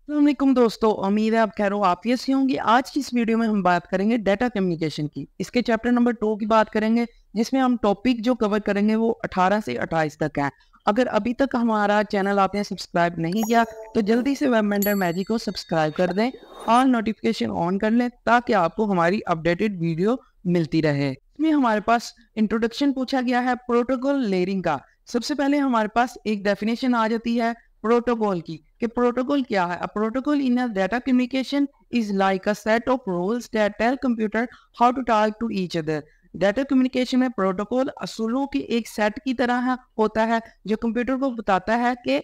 अस्सलामुअलैकुम दोस्तों, उम्मीद है आप खैर आफियत से होंगे। आज की इस वीडियो में हम बात करेंगे डाटा कम्युनिकेशन की। इसके चैप्टर नंबर 2 की बात करेंगे, जिसमें हम टॉपिक जो कवर करेंगे वो 18 से 28 तक है। अगर अभी तक हमारा चैनल आपने सब्सक्राइब नहीं किया तो जल्दी से वेब मेंटर मैजिक को सब्सक्राइब कर दें और नोटिफिकेशन ऑन कर लें ताकि आपको हमारी अपडेटेड वीडियो मिलती रहे। इसमें हमारे पास इंट्रोडक्शन पूछा गया है प्रोटोकॉल लेयरिंग का। सबसे पहले हमारे पास एक डेफिनेशन आ जाती है प्रोटोकॉल की कि प्रोटोकॉल क्या है। A protocol in a data communication is like a set of rules that tell computer how to talk to each other. Data communication में प्रोटोकॉल असूलों की एक सेट की तरह होता है जो कंप्यूटर को बताता है कि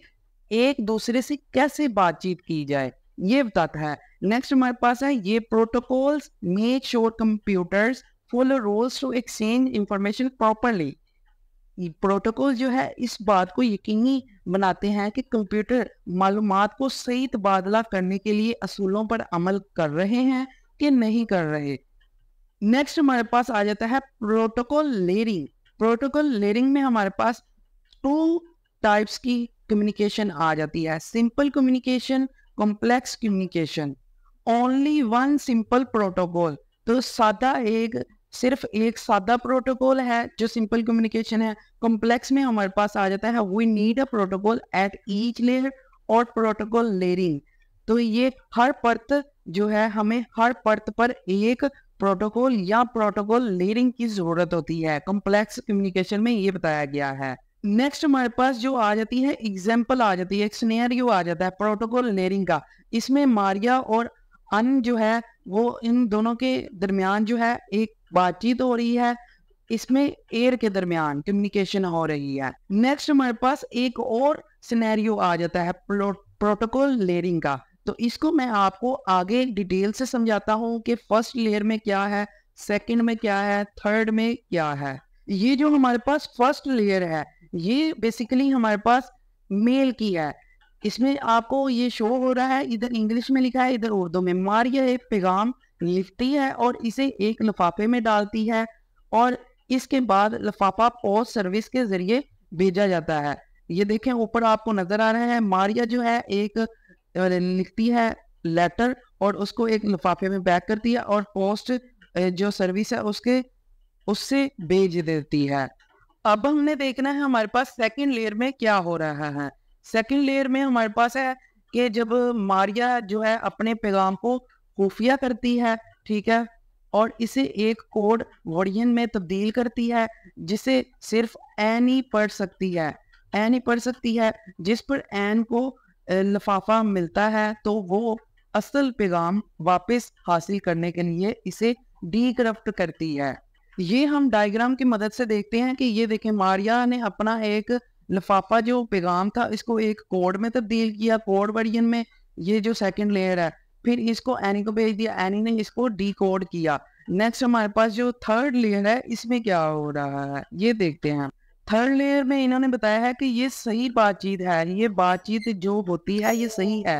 एक दूसरे से कैसे बातचीत की जाए, ये बताता है। नेक्स्ट हमारे पास है ये protocols make sure computers follow rules to exchange information properly. Protocol जो है इस बात को यकीनी बनाते हैं कि कंप्यूटर मालूमात को सही तबादला करने के लिए असूलों पर अमल कर रहे हैं कि नहीं कर रहे। नेक्स्ट हमारे पास आ जाता है प्रोटोकॉल लेयरिंग। प्रोटोकॉल लेयरिंग में हमारे पास टू टाइप्स की कम्युनिकेशन आ जाती है, simple communication, complex communication. Only one simple protocol, तो सिर्फ एक सादा प्रोटोकॉल है जो सिंपल कम्युनिकेशन है। कॉम्प्लेक्स में हमारे पास आ जाता है we need a protocol at each layer और प्रोटोकॉल लेयरिंग। तो ये हर परत जो है, हमें हर परत पर एक प्रोटोकॉल या प्रोटोकॉल लेयरिंग की जरूरत होती है। कॉम्प्लेक्स कम्युनिकेशन में ये बताया गया है। नेक्स्ट हमारे पास जो आ जाती है एग्जाम्पल आ जाती है, एक सिनेरियो आ जाता है प्रोटोकॉल लेयरिंग का। इसमें मारिया और अन जो है वो इन दोनों के दरमियान जो है एक बातचीत हो रही है। इसमें एयर के दरमियान कम्युनिकेशन हो रही है। नेक्स्ट हमारे पास एक और सिनेरियो आ जाता है प्रोटोकॉल लेयरिंग का। तो इसको मैं आपको आगे डिटेल से समझाता हूँ कि फर्स्ट लेयर में क्या है, सेकंड में क्या है, थर्ड में क्या है। ये जो हमारे पास फर्स्ट लेयर है ये बेसिकली हमारे पास मेल की है। इसमें आपको ये शो हो रहा है, इधर इंग्लिश में लिखा है इधर उर्दू में। मारिया एक पैगाम लिखती है और इसे एक लिफाफे में डालती है और इसके बाद लिफाफा पोस्ट सर्विस के जरिए भेजा जाता है। ये देखें ऊपर आपको नजर आ रहा है, मारिया जो है एक लिखती है लेटर और उसको एक लिफाफे में पैक करती है और पोस्ट जो सर्विस है उसके उससे भेज देती है। अब हमने देखना है हमारे पास सेकंड लेयर में क्या हो रहा है। सेकंड लेयर में हमारे पास है कि जब मारिया जो है अपने पैगाम को खुफिया करती है, ठीक है, और इसे एक कोड वर्जन में तब्दील करती है जिसे सिर्फ एन ही पढ़ सकती है। एन ही पढ़ सकती है। जिस पर एन को लिफाफा मिलता है तो वो असल पैगाम वापस हासिल करने के लिए इसे डीक्रप्ट करती है। ये हम डायग्राम की मदद से देखते हैं कि ये देखें मारिया ने अपना एक लिफाफा जो पैगाम था इसको एक कोड में तब्दील किया, कोड वर्जन में। ये जो सेकंड लेयर है, फिर इसको एनी को भेज दिया, एनी ने इसको डी कोड किया। नेक्स्ट हमारे पास जो थर्ड लेयर है इसमें क्या हो रहा है ये देखते हैं। थर्ड लेयर में इन्होंने बताया है कि ये सही बातचीत है, ये बातचीत जो होती है ये सही है।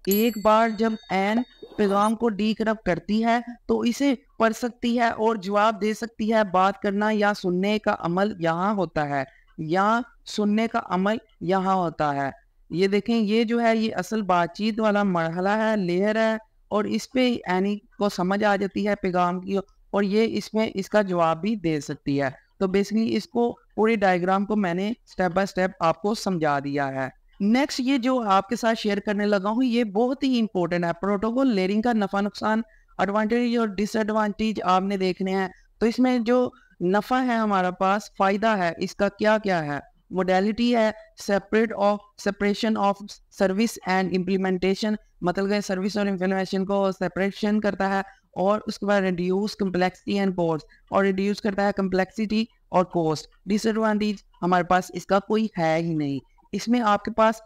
एक बार जब एन पैगाम को डीक्रप्ट करती है तो इसे पढ़ सकती है और जवाब दे सकती है। बात करना या सुनने का अमल यहाँ होता है, या सुनने का अमल यहाँ होता है। ये देखें ये जो है ये असल बातचीत वाला मरहला है, लेयर है, और इस पे एनी को समझ आ जाती है पैगाम की और ये इसमें इसका जवाब भी दे सकती है। तो बेसिकली इसको पूरी डायग्राम को मैंने स्टेप बाय स्टेप आपको समझा दिया है। नेक्स्ट ये जो आपके साथ शेयर करने लगा हूँ ये बहुत ही इंपॉर्टेंट है। प्रोटोकॉल लेयरिंग का नफा नुकसान, एडवांटेज और डिसएडवांटेज आपने देखने हैं। तो इसमें जो नफा है हमारा पास, फायदा है इसका क्या क्या है। मोडेलिटी है separation of service and implementation, मतलब सर्विस और इम्प्लीमेंटेशन को सेपरेशन करता है। और उसके बाद रिड्यूस कम्प्लेक्सिटी एंड कॉस्ट, और रिड्यूस करता है कम्प्लेक्सिटी और कॉस्ट। डिसएडवांटेज हमारे पास इसका कोई है ही नहीं। इसमें आपके पास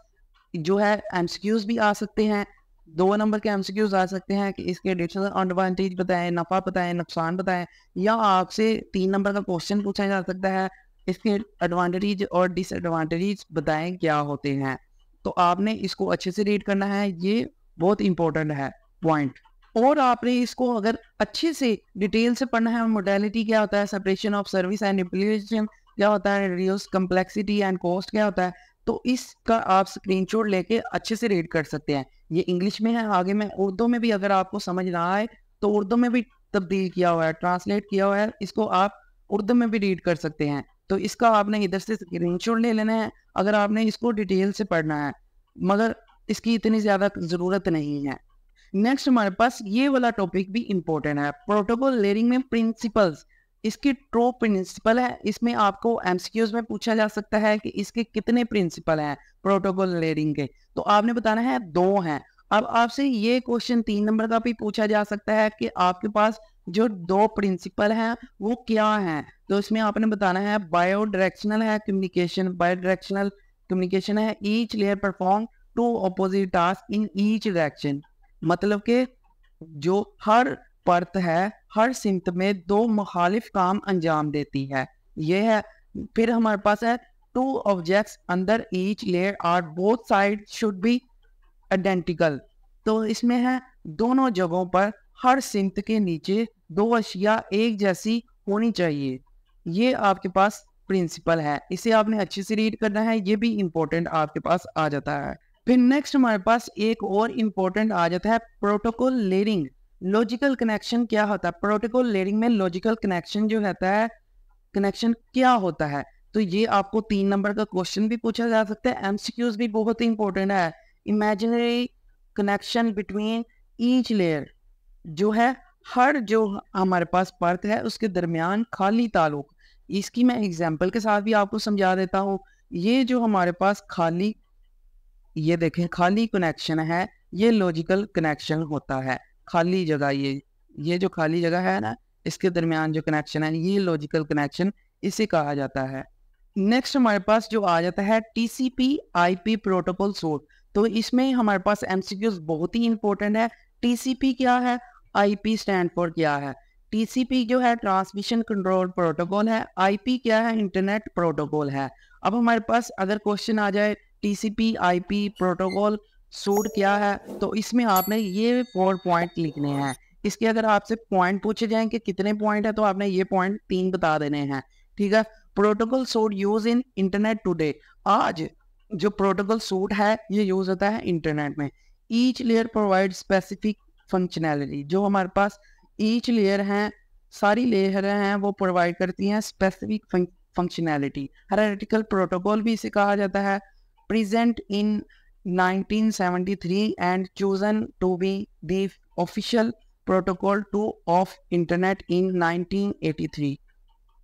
जो है एमसीक्यूज भी आ सकते हैं, 2 नंबर के एमसीक्यूज आ सकते हैं कि इसके डिसएडवांटेज बताएं, नफा बताएं, नुकसान बताएं, या आपसे 3 नंबर का क्वेश्चन पूछा जा सकता है इसके एडवांटेज और डिसएडवांटेज बताएं क्या होते हैं। तो आपने इसको अच्छे से रीड करना है, ये बहुत इंपॉर्टेंट है पॉइंट। और आपने इसको अगर अच्छे से डिटेल से पढ़ना है, मोडेलिटी क्या होता है, separation of service and implementation क्या होता है, रिड्यूस कम्प्लेक्सिटी एंड कॉस्ट क्या होता है, तो इसका आप स्क्रीनशॉट लेके अच्छे से रीड कर सकते हैं। ये इंग्लिश में है, आगे मैं उर्दू में भी अगर आपको समझ ना आए तो उर्दू में भी तब्दील किया हुआ है, ट्रांसलेट किया हुआ है, इसको आप उर्दू में भी रीड कर सकते हैं। तो इसका आपने इधर से स्क्रीनशॉट ले लेना है अगर आपने इसको डिटेल से पढ़ना है, मगर इसकी इतनी ज़्यादा ज़रूरत नहीं है। नेक्स्ट हमारे पास ये वाला टॉपिक भी इम्पोर्टेंट है, प्रोटोकॉल लेयरिंग में प्रिंसिपल्स। इसकी ट्रू प्रिंसिपल है, इसमें आपको एमसीक्यूज में पूछा जा सकता है कि इसके कितने प्रिंसिपल हैं प्रोटोकॉल लेयरिंग के, तो आपने बताना है 2 हैं। अब आपसे ये क्वेश्चन 3 नंबर का भी पूछा जा सकता है कि आपके पास जो 2 प्रिंसिपल हैं वो क्या हैं, तो इसमें आपने बताना है बायो डायरेक्शनल है कम्युनिकेशन, बायो डायरेक्शनल कम्युनिकेशन है each layer perform 2 opposite task in each direction, मतलब कि जो हर परत है हर सिमत में 2 मुखालिफ काम अंजाम देती है, ये है। फिर हमारे पास है 2 ऑब्जेक्ट्स अंदर each layer are both side should be identical, तो इसमें है दोनों जगहों पर हर सिमत के नीचे 2 अशिया एक जैसी होनी चाहिए, ये आपके पास प्रिंसिपल है, इसे आपने अच्छे से रीड करना है, ये भी इंपॉर्टेंट आपके पास आ जाता है। फिर नेक्स्ट हमारे पास एक और इम्पोर्टेंट आ जाता है प्रोटोकॉल लेयरिंग। लॉजिकल कनेक्शन क्या होता है, प्रोटोकॉल लेयरिंग में लॉजिकल कनेक्शन जो रहता है, कनेक्शन क्या होता है, तो ये आपको 3 नंबर का क्वेश्चन भी पूछा जा सकता है, एमसीक्यूज भी बहुत इंपॉर्टेंट है। Imaginary connection between each layer, जो है हर जो हमारे पास परत है उसके दरमियान खाली ताल्लुक, इसकी मैं एग्जांपल के साथ भी आपको समझा देता हूँ। ये जो हमारे पास खाली, ये देखें खाली कनेक्शन है, ये लॉजिकल कनेक्शन होता है, खाली जगह ये जो खाली जगह है ना, इसके दरमियान जो कनेक्शन है ये लॉजिकल कनेक्शन इसे कहा जाता है। नेक्स्ट हमारे पास जो आ जाता है टीसीपी आईपी प्रोटोकॉल सूट, तो इसमें हमारे पास एमसीक्यूज बहुत ही इंपॉर्टेंट है। टीसीपी क्या है, आईपी स्टैंड फॉर क्या है, टीसीपी जो है ट्रांसमिशन कंट्रोल प्रोटोकॉल है, आईपी क्या है, इंटरनेट प्रोटोकॉल है। अब हमारे पास अगर क्वेश्चन आ जाए टीसीपी आईपी प्रोटोकॉल सूट क्या है, तो इसमें आपने ये 4 पॉइंट लिखने हैं। इसके अगर आपसे पॉइंट पूछे जाएं कि कितने पॉइंट है, तो आपने ये पॉइंट 3 बता देने हैं, ठीक है। Protocol suit use in internet today, आज जो प्रोटोकॉल सूट है ये यूज होता है इंटरनेट में। Each layer provide specific functionality, जो हमारे पास ईच लेयर हैं, सारी लेयर हैं वो प्रोवाइड करती हैं स्पेसिफिक फंक्शनैलिटी। हायरार्किकल प्रोटोकॉल भी इसे कहा जाता है। Present in 1973 and chosen to be the official protocol to of internet in 1983।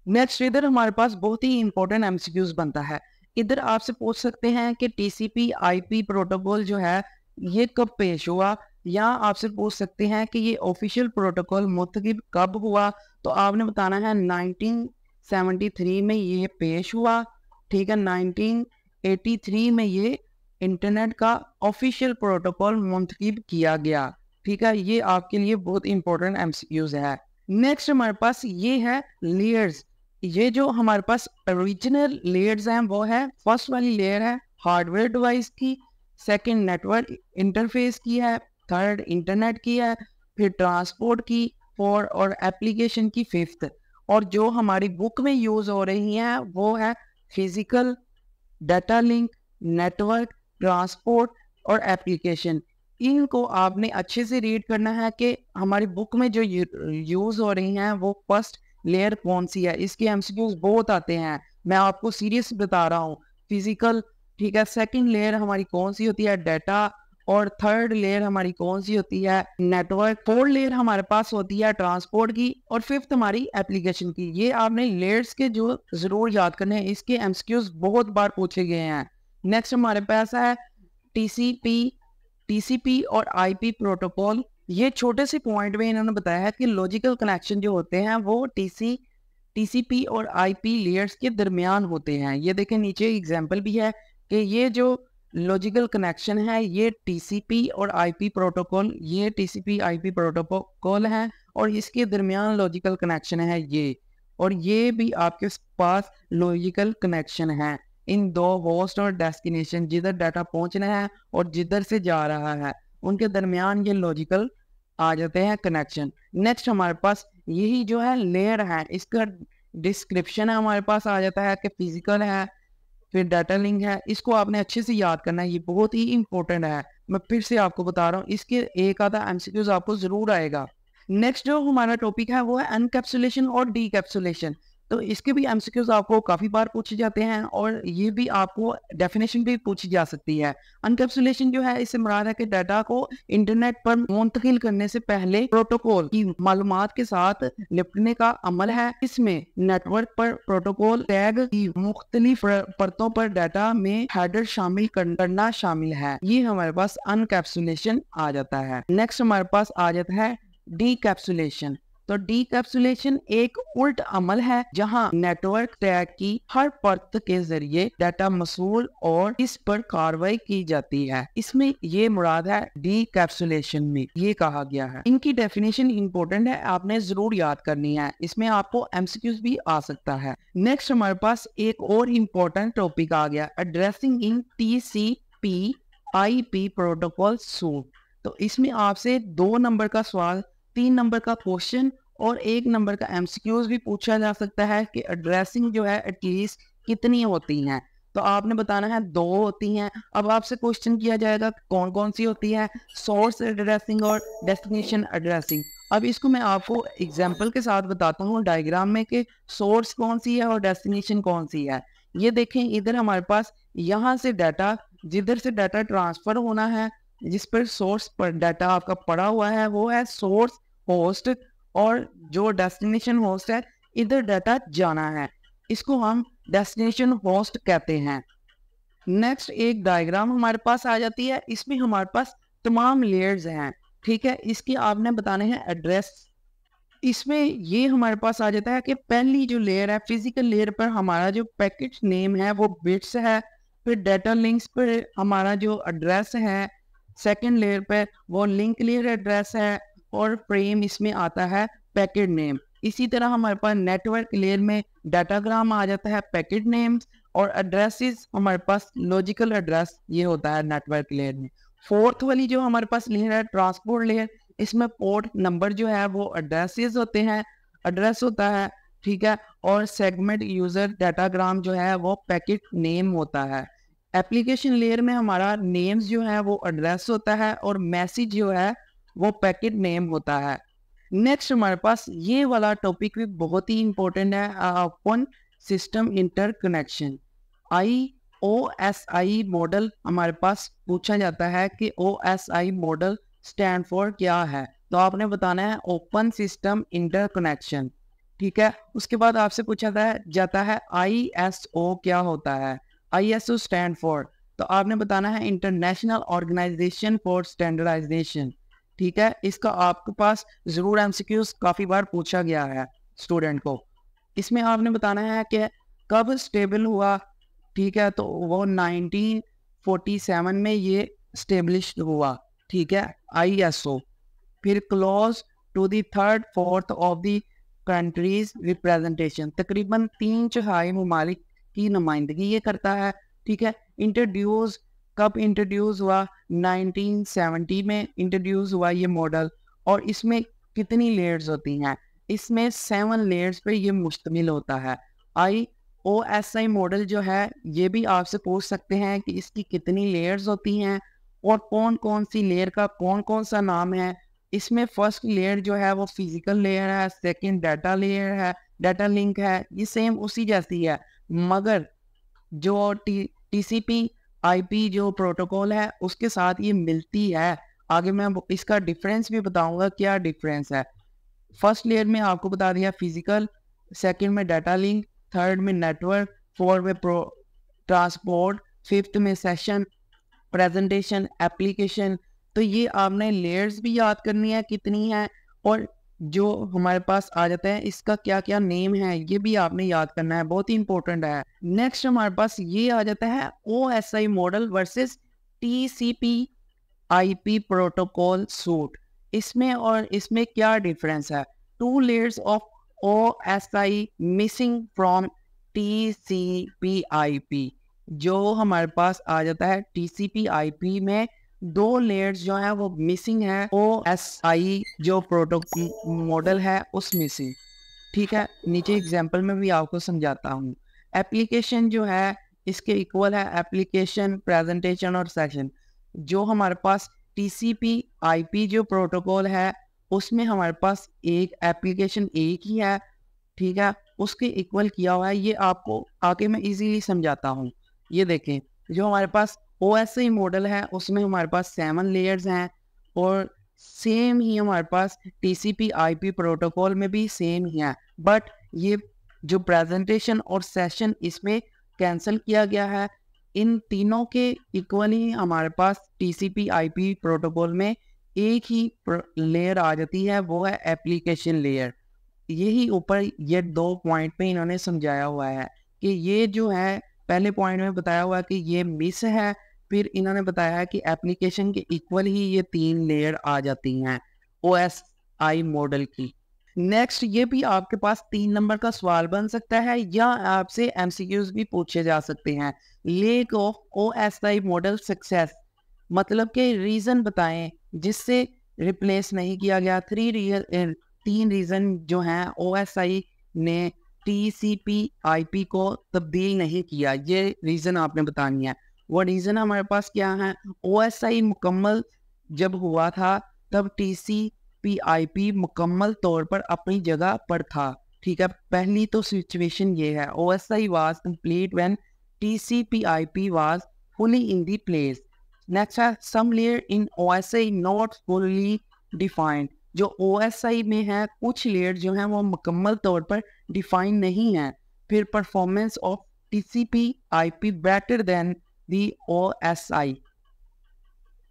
Next इधर हमारे पास बहुत ही इंपॉर्टेंट एमसीक्यूज बनता है। इधर आपसे पूछ सकते हैं कि टीसीपी आईपी प्रोटोकॉल जो है ये कब पेश हुआ, या आपसे पूछ सकते हैं कि ये ऑफिशियल प्रोटोकॉल मुतकिब कब हुआ, तो आपने बताना है 1973 में ये पेश हुआ, ठीक है। 1983 में ये इंटरनेट का ऑफिशियल प्रोटोकॉल मुंतखब किया गया, ठीक है। ये आपके लिए बहुत इंपॉर्टेंट एमसीक्यूज है। नेक्स्ट हमारे पास ये है लेयर्स। ये जो हमारे पास ओरिजिनल लेयर्स हैं वो है, फर्स्ट वाली लेयर है हार्डवेयर डिवाइस की, सेकंड नेटवर्क इंटरफेस की है, थर्ड इंटरनेट की है, फिर ट्रांसपोर्ट की, फोर और एप्लीकेशन की फिफ्थ, और जो हमारी बुक में यूज हो रही हैं वो है physical, data link, network, transport और एप्लीकेशन। इनको आपने अच्छे से रीड करना है कि हमारी बुक में जो यूज हो रही हैं वो फर्स्ट लेयर कौन सी है। इसके एमसीक्यूज बहुत आते हैं, मैं आपको सीरियस बता रहा हूँ। फिजिकल, ठीक है, सेकंड लेयर हमारी कौन सी होती है, डाटा, और थर्ड लेयर हमारी कौन सी होती है, नेटवर्क, फोर्थ लेयर हमारे पास होती है ट्रांसपोर्ट की, और फिफ्थ हमारी एप्लीकेशन की। ये आपने लेयर्स के जो जरूर याद करने हैं, इसके एमसीक्यूज बहुत बार पूछे गए हैं। नेक्स्ट हमारे पास है टीसीपी और आईपी प्रोटोकॉल। ये छोटे से पॉइंट में इन्होंने बताया है कि लॉजिकल कनेक्शन जो होते हैं वो टीसीपी और आईपी लेयर्स के दरमियान होते हैं। ये देखें नीचे एग्जांपल भी है कि ये जो लॉजिकल कनेक्शन है ये टीसीपी और आईपी प्रोटोकॉल, ये टीसीपी आईपी प्रोटोकॉल है और इसके दरमियान लॉजिकल कनेक्शन है ये, और ये भी आपके पास लॉजिकल कनेक्शन है। इन दो होस्ट और डेस्टिनेशन, जिधर डाटा पहुंचना है और जिधर से जा रहा है, उनके दरमियान ये लॉजिकल आ जाते हैं कनेक्शन। नेक्स्ट हमारे पास यही जो है लेयर है, इसका डिस्क्रिप्शन है हमारे पास आ जाता है कि फिजिकल है, फिर डाटा लिंक है, इसको आपने अच्छे से याद करना है, ये बहुत ही इंपॉर्टेंट है। मैं फिर से आपको बता रहा हूँ, इसके एक आधा एमसीक्यूज आपको जरूर आएगा। नेक्स्ट जो हमारा टॉपिक है वो है एनकैप्सुलेशन और डीकैप्सुलेशन। तो इसके भी एमसीक्यूज आपको काफी बार पूछे जाते हैं और ये भी आपको डेफिनेशन भी पूछी जा सकती है। एनकैप्सुलेशन जो है, इससे मुराद है कि डाटा को इंटरनेट पर मुंतकिल करने से पहले प्रोटोकॉल की मालूमात के साथ लिपटने का अमल है। इसमें नेटवर्क पर प्रोटोकॉल टैग की मुख्तलिफ परतों पर डाटा में हेडर शामिल करना शामिल है। ये हमारे पास अनकैप्सुलेशन आ जाता है। नेक्स्ट हमारे पास आ जाता है डीकैप्सुलेशन। तो डीकैप्सुलेशन एक उल्ट अमल है जहां नेटवर्क टैग की हर परत के जरिए डाटा मसूल और इस पर कार्रवाई की जाती है। इसमें ये मुराद है डीकैप्सुलेशन में ये कहा गया है। इनकी डेफिनेशन इंपॉर्टेंट है, आपने जरूर याद करनी है, इसमें आपको एमसीक्यूज भी आ सकता है। नेक्स्ट हमारे पास एक और इम्पोर्टेंट टॉपिक आ गया, एड्रेसिंग इन टीसीपी आईपी प्रोटोकॉल सूट। तो इसमें आपसे 2 नंबर का सवाल, 3 नंबर का क्वेश्चन और 1 नंबर का एमसीक्यूज भी पूछा जा सकता है कि एड्रेसिंग जो है एटलीस्ट कितनी होती हैं। तो आपने बताना है 2 होती हैं। अब आपसे क्वेश्चन किया जाएगा कौन कौन सी होती है, सोर्स एड्रेसिंग और डेस्टिनेशन एड्रेसिंग। अब इसको मैं आपको एग्जाम्पल के साथ बताता हूँ डायग्राम में कि सोर्स कौन सी है और डेस्टिनेशन कौन सी है। ये देखें, इधर हमारे पास यहाँ से डाटा, जिधर से डाटा ट्रांसफर होना है, जिस पर सोर्स पर डाटा आपका पड़ा हुआ है वो है सोर्स होस्ट, और जो डेस्टिनेशन होस्ट है इधर डाटा जाना है, इसको हम डेस्टिनेशन होस्ट कहते हैं। नेक्स्ट एक डायग्राम हमारे पास आ जाती है, इसमें हमारे पास तमाम लेयर्स हैं, ठीक है। इसकी आपने बताने हैं एड्रेस। इसमें ये हमारे पास आ जाता है कि पहली जो लेयर है फिजिकल लेयर पर हमारा जो पैकेट नेम है वो बिट्स है, फिर डाटा लिंक्स पर हमारा जो एड्रेस है सेकंड लेयर पे वो लिंक लेयर एड्रेस है, और फ्रेम इसमें आता है पैकेट नेम। इसी तरह हमारे पास नेटवर्क लेयर में डाटाग्राम आ जाता है पैकेट नेम्स, और एड्रेसेस हमारे पास लॉजिकल एड्रेस ये होता है नेटवर्क लेयर में। फोर्थ वाली जो हमारे पास लेयर है ट्रांसपोर्ट लेयर, इसमें पोर्ट नंबर जो है वो एड्रेसेस होते हैं, एड्रेस होता है, ठीक है। और सेगमेंट यूजर डाटाग्राम जो है वो पैकेट नेम होता है। एप्लीकेशन लेयर में हमारा नेम्स जो है वो एड्रेस होता है और मैसेज जो है वो पैकेट नेम होता है। नेक्स्ट हमारे पास ये वाला टॉपिक भी बहुत ही इंपॉर्टेंट है, open system interconnection. OSI model हमारे पास पूछा जाता है कि OSI मॉडल स्टैंड फॉर क्या है, तो आपने बताना है ओपन सिस्टम इंटरकनेक्शन, ठीक है। उसके बाद आपसे पूछा जाता है ISO क्या होता है। ISO स्टैंड फॉर, तो आपने बताना है इंटरनेशनल ऑर्गेनाइजेशन फॉर स्टैंडर्डाइजेशन, ठीक है। इसका आपके पास जरूर एमसीक्यूज काफी बार पूछा गया है स्टूडेंट को। इसमें आपने बताना है कि कब स्टेबल हुआ, ठीक है, तो वो 1947 में ये स्टेब्लिश हुआ, ठीक है, ISO। फिर close to the third fourth of the countries representation, तकरीबन 3/4 ममालिक की नुमाइंदगी ये करता है, ठीक है। इंट्रोड्यूस, कब इंट्रोड्यूस हुआ, 1970 में इंट्रोड्यूस हुआ ये मॉडल। और इसमें कितनी लेयर्स होती हैं, इसमें 7 लेयर्स पे ये मुश्तमिल होता है। OSI मॉडल जो है ये भी आपसे पूछ सकते हैं कि इसकी कितनी लेयर्स होती हैं और कौन कौन सी लेयर का कौन कौन सा नाम है। इसमें फर्स्ट लेयर जो है वो फिजिकल लेयर है, सेकंड डाटा लेयर है, डाटा लिंक है, ये सेम उसी जैसी है, मगर जो TCP IP जो प्रोटोकॉल है उसके साथ ये मिलती है। आगे मैं इसका डिफरेंस भी बताऊंगा क्या डिफरेंस है। फर्स्ट लेयर में आपको बता दिया फिजिकल, सेकंड में डाटा लिंक, थर्ड में नेटवर्क, फोर्थ में ट्रांसपोर्ट, फिफ्थ में सेशन, प्रेजेंटेशन, एप्लीकेशन। तो ये आपने लेयर्स भी याद करनी है कितनी है, और जो हमारे पास आ जाता है इसका क्या क्या नेम है ये भी आपने याद करना है, बहुत ही इंपॉर्टेंट है। नेक्स्ट हमारे पास ये आ जाता है OSI model versus TCP IP protocol suit. इसमें और इसमें क्या डिफरेंस है। 2 layers of OSI missing from TCP IP, जो हमारे पास आ जाता है TCP IP में 2 लेयर्स जो है वो मिसिंग है OSI जो प्रोटोकॉल मॉडल है उसमें से, ठीक है। नीचे एग्जांपल में भी आपको समझाता हूँ। एप्लीकेशन जो है इसके इक्वल है एप्लीकेशन, प्रेजेंटेशन और सेशन। जो हमारे पास टीसीपी आईपी जो प्रोटोकॉल है उसमें हमारे पास एक एप्लीकेशन एक ही है, ठीक है, उसके इक्वल किया हुआ है। ये आपको आगे मैं इजीली समझाता हूँ। ये देखें, जो हमारे पास OSI मॉडल है उसमें हमारे पास 7 लेयर्स हैं और सेम ही हमारे पास TCP IP प्रोटोकॉल में भी सेम ही है, बट ये जो प्रेजेंटेशन और सेशन इसमें कैंसिल किया गया है। इन तीनों के इक्वल ही हमारे पास TCP IP प्रोटोकॉल में एक ही लेयर आ जाती है, वो है एप्लीकेशन लेयर। यही ऊपर ये 2 पॉइंट पे इन्होंने समझाया हुआ है कि ये जो है पहले पॉइंट में बताया हुआ है कि ये मिस है, फिर इन्होंने बताया है कि एप्लीकेशन के इक्वल ही ये 3 लेयर आ जाती हैं OSI मॉडल की। नेक्स्ट, ये भी आपके पास 3 नंबर का सवाल बन सकता है या आपसे MCQs भी पूछे जा सकते हैं। Lake of OSI model success, मतलब कि रीजन बताएं जिससे रिप्लेस नहीं किया गया। 3 रीजन जो हैं OSI ने TCP IP को तब्दील नहीं किया, ये रीजन आपने बतानी है। वो रीजन हमारे पास क्या है? OSI मुकम्मल जब हुआ था तब TCP IP मुकम्मल तौर पर अपनी जगह पर था, ठीक है। पहली तो सिचुएशन ये है, OSI was complete when TCP IP was fully in the place. Next है some layer in OSI not fully defined, जो OSI में है कुछ लेयर जो हैं वो मुकम्मल तौर पर डिफाइन नहीं है। फिर performance of TCP IP better than the OSI,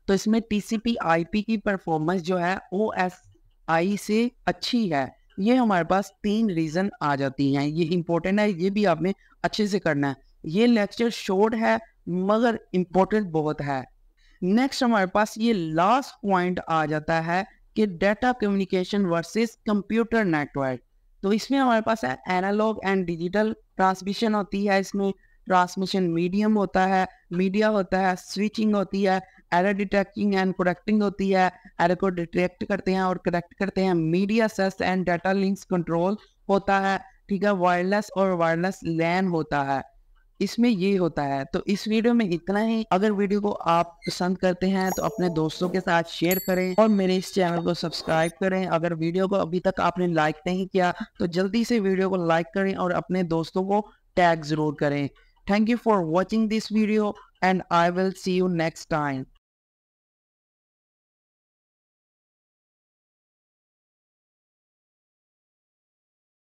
तो इसमें TCP IP की परफॉर्मेंस जो है OSI से अच्छी है। ये हमारे पास 3 रीजन आ जाती हैं, ये इंपॉर्टेंट है, ये भी आपने अच्छे से करना है। ये लेक्चर शॉर्ट है मगर इम्पोर्टेंट बहुत है। नेक्स्ट हमारे पास ये लास्ट पॉइंट आ जाता है कि data communication versus computer network. तो इसमें हमारे पास है एनालॉग एंड डिजिटल ट्रांसमिशन होती है, इसमें ट्रांसमिशन मीडियम होता है, मीडिया होता है, स्विचिंग होती है, एरर डिटेक्टिंग एंड करेक्टिंग होती है, एरर को डिटेक्ट करते हैं और करेक्ट करते हैं, media access and data links control होता है, ठीक है, वायरलेस और वायरलेस लैन होता है, इसमें ये होता है। तो इस वीडियो में इतना ही। अगर वीडियो को आप पसंद करते हैं तो अपने दोस्तों के साथ शेयर करें और मेरे इस चैनल को सब्सक्राइब करें। अगर वीडियो को अभी तक आपने लाइक नहीं किया तो जल्दी से वीडियो को लाइक करें और अपने दोस्तों को टैग जरूर करें। Thank you for watching this video and I will see you next time.